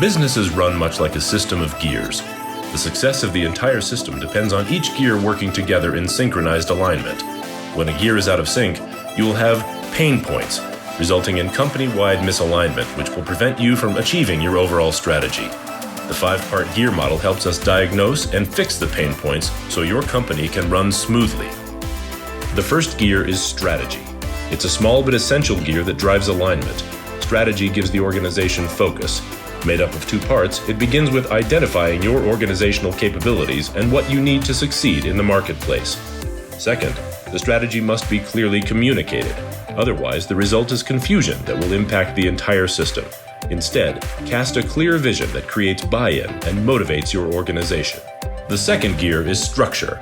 Businesses run much like a system of gears. The success of the entire system depends on each gear working together in synchronized alignment. When a gear is out of sync, you will have pain points, resulting in company-wide misalignment, which will prevent you from achieving your overall strategy. The 5-part gear model helps us diagnose and fix the pain points so your company can run smoothly. The first gear is strategy. It's a small but essential gear that drives alignment. Strategy gives the organization focus. Made up of 2 parts, it begins with identifying your organizational capabilities and what you need to succeed in the marketplace. Second, the strategy must be clearly communicated. Otherwise, the result is confusion that will impact the entire system. Instead, cast a clear vision that creates buy-in and motivates your organization. The second gear is structure.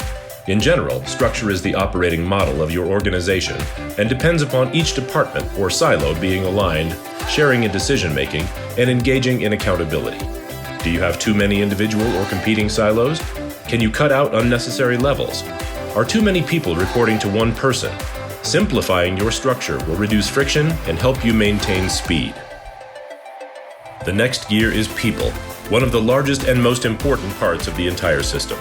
In general, structure is the operating model of your organization and depends upon each department or silo being aligned, sharing in decision-making, and engaging in accountability. Do you have too many individual or competing silos? Can you cut out unnecessary levels? Are too many people reporting to one person? Simplifying your structure will reduce friction and help you maintain speed. The next gear is people, one of the largest and most important parts of the entire system.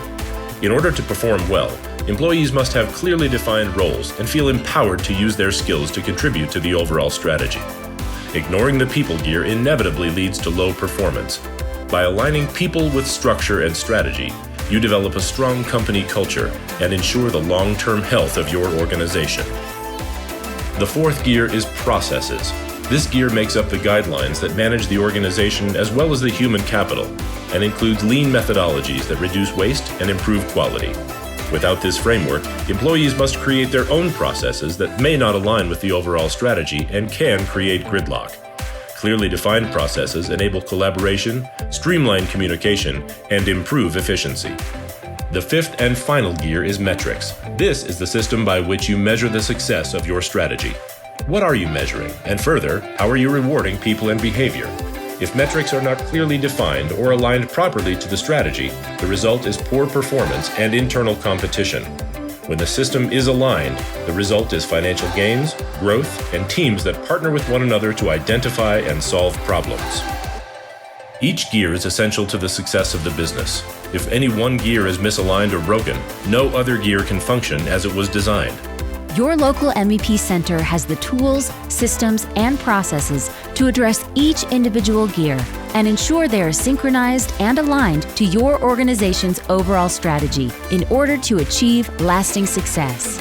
In order to perform well, employees must have clearly defined roles and feel empowered to use their skills to contribute to the overall strategy. Ignoring the people gear inevitably leads to low performance. By aligning people with structure and strategy, you develop a strong company culture and ensure the long-term health of your organization. The fourth gear is processes. This gear makes up the guidelines that manage the organization as well as the human capital, and includes lean methodologies that reduce waste and improve quality. Without this framework, employees must create their own processes that may not align with the overall strategy and can create gridlock. Clearly defined processes enable collaboration, streamline communication, and improve efficiency. The fifth and final gear is metrics. This is the system by which you measure the success of your strategy. What are you measuring? And further, how are you rewarding people and behavior? If metrics are not clearly defined or aligned properly to the strategy, the result is poor performance and internal competition. When the system is aligned, the result is financial gains, growth, and teams that partner with one another to identify and solve problems. Each gear is essential to the success of the business. If any one gear is misaligned or broken, no other gear can function as it was designed. Your local MVP center has the tools, systems, and processes to address each individual gear and ensure they are synchronized and aligned to your organization's overall strategy in order to achieve lasting success.